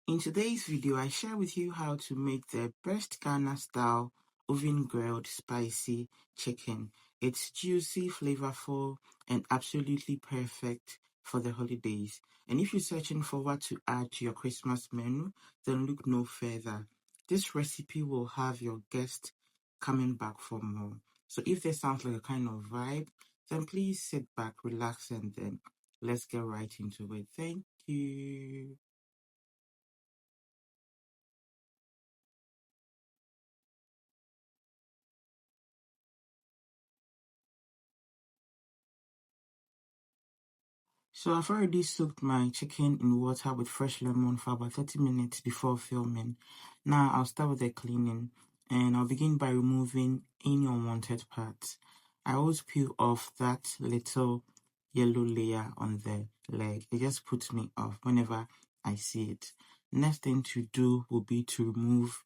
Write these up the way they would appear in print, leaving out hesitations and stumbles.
In today's video, I share with you how to make the best Ghana style oven grilled spicy chicken. It's juicy, flavorful, and absolutely perfect for the holidays. And if you're searching for what to add to your Christmas menu, then look no further. This recipe will have your guest coming back for more. So if this sounds like a kind of vibe, then please sit back, relax, and then let's get right into it. Thank you. So I've already soaked my chicken in water with fresh lemon for about 30 minutes before filming. Now I'll start with the cleaning, and I'll begin by removing any unwanted parts. I always peel off that little yellow layer on the leg. It just puts me off whenever I see it. Next thing to do will be to remove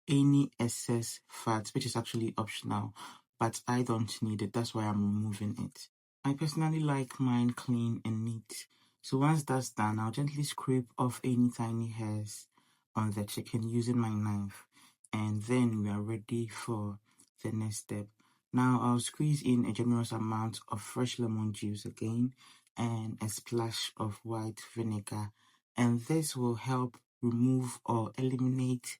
any excess fat, which is actually optional, but I don't need it. That's why I'm removing it. I personally like mine clean and neat. So once that's done, I'll gently scrape off any tiny hairs on the chicken using my knife. And then we are ready for the next step. Now I'll squeeze in a generous amount of fresh lemon juice again and a splash of white vinegar. And this will help remove or eliminate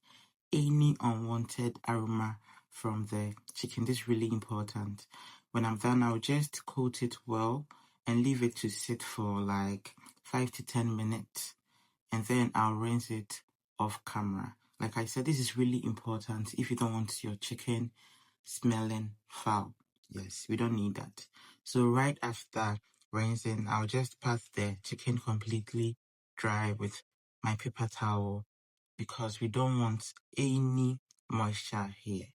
any unwanted aroma from the chicken. This is really important. When I'm done, I'll just coat it well and leave it to sit for like 5 to 10 minutes. And then I'll rinse it off camera. Like I said, this is really important if you don't want your chicken smelling foul. Yes, we don't need that. So right after rinsing, I'll just pat the chicken completely dry with my paper towel because we don't want any moisture here.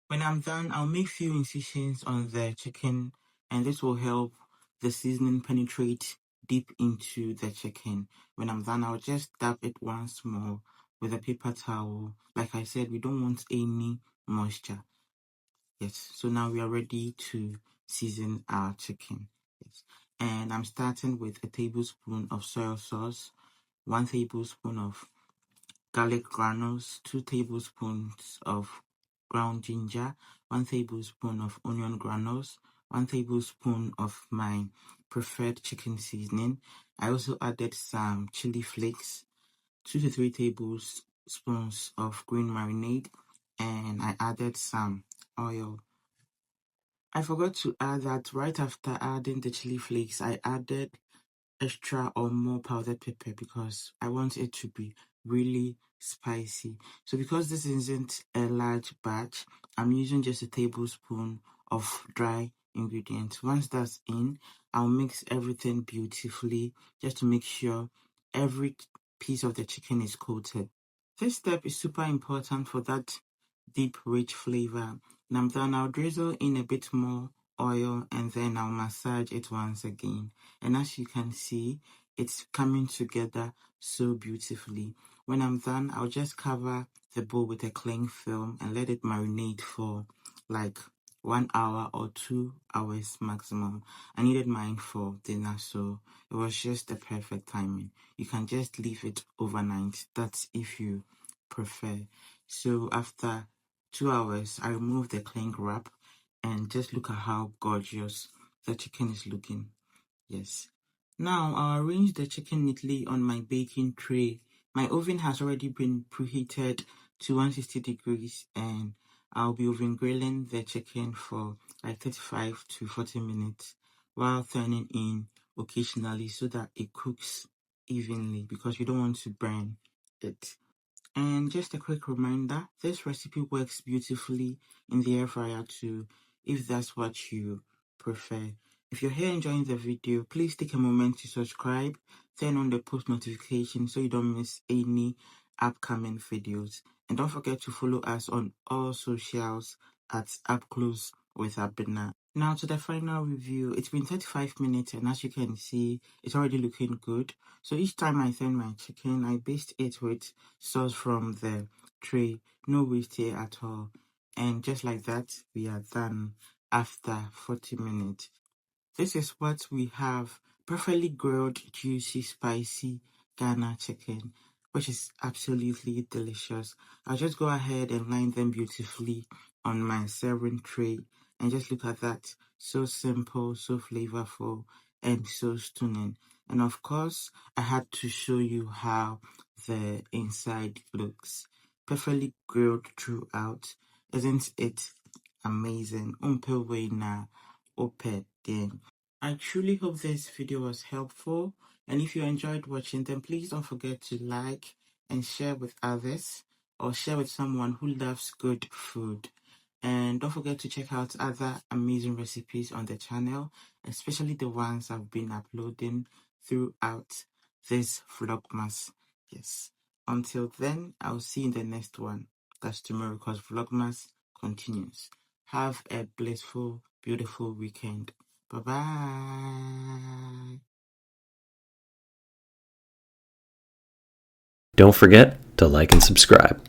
When I'm done, I'll make few incisions on the chicken, and this will help the seasoning penetrate deep into the chicken. When I'm done, I'll just dab it once more with a paper towel. Like I said, we don't want any moisture. Yes, so now we are ready to season our chicken. Yes, and I'm starting with a tablespoon of soy sauce, 1 tablespoon of garlic granules, 2 tablespoons of ground ginger, 1 tablespoon of onion granules, 1 tablespoon of my preferred chicken seasoning. I also added some chili flakes, 2 to 3 tablespoons of green marinade, and I added some oil. I forgot to add that right after adding the chili flakes, I added extra or more powdered pepper because I want it to be really spicy. So because this isn't a large batch, I'm using just a tablespoon of dry ingredients. Once that's in, I'll mix everything beautifully just to make sure every piece of the chicken is coated. This step is super important for that deep, rich flavor. Now I'm done, I'll drizzle in a bit more oil and then I'll massage it once again. And as you can see, it's coming together so beautifully. When I'm done, I'll just cover the bowl with a cling film and let it marinate for like 1 hour or 2 hours maximum. I needed mine for dinner, so it was just the perfect timing. You can just leave it overnight. That's if you prefer. So after 2 hours, I remove the cling wrap and just look at how gorgeous the chicken is looking. Yes. Now I'll arrange the chicken neatly on my baking tray. My oven has already been preheated to 160 degrees and I'll be oven grilling the chicken for like 35 to 40 minutes while turning in occasionally so that it cooks evenly because you don't want to burn it. And just a quick reminder, this recipe works beautifully in the air fryer too, if that's what you prefer. If you're here enjoying the video, please take a moment to subscribe, turn on the post notification so you don't miss any upcoming videos. And don't forget to follow us on all socials at Up Close with Abena. Now to the final review. It's been 35 minutes and as you can see, it's already looking good. So each time I turn my chicken, I baste it with sauce from the tray. No waste here at all. And just like that, we are done after 40 minutes. This is what we have. Perfectly grilled, juicy, spicy Ghana chicken. which is absolutely delicious. I'll just go ahead and line them beautifully on my serving tray, and just look at that. So simple, so flavorful, and so stunning. And of course, I had to show you how the inside looks. Perfectly grilled throughout. Isn't it amazing? Umpe na ope din. I truly hope this video was helpful, and if you enjoyed watching, then please don't forget to like and share with others, or share with someone who loves good food. And don't forget to check out other amazing recipes on the channel, especially the ones I've been uploading throughout this vlogmas. Yes. Until then, I'll see you in the next one. That's tomorrow, because vlogmas continues. Have a blissful, beautiful weekend. Bye bye. Don't forget to like and subscribe.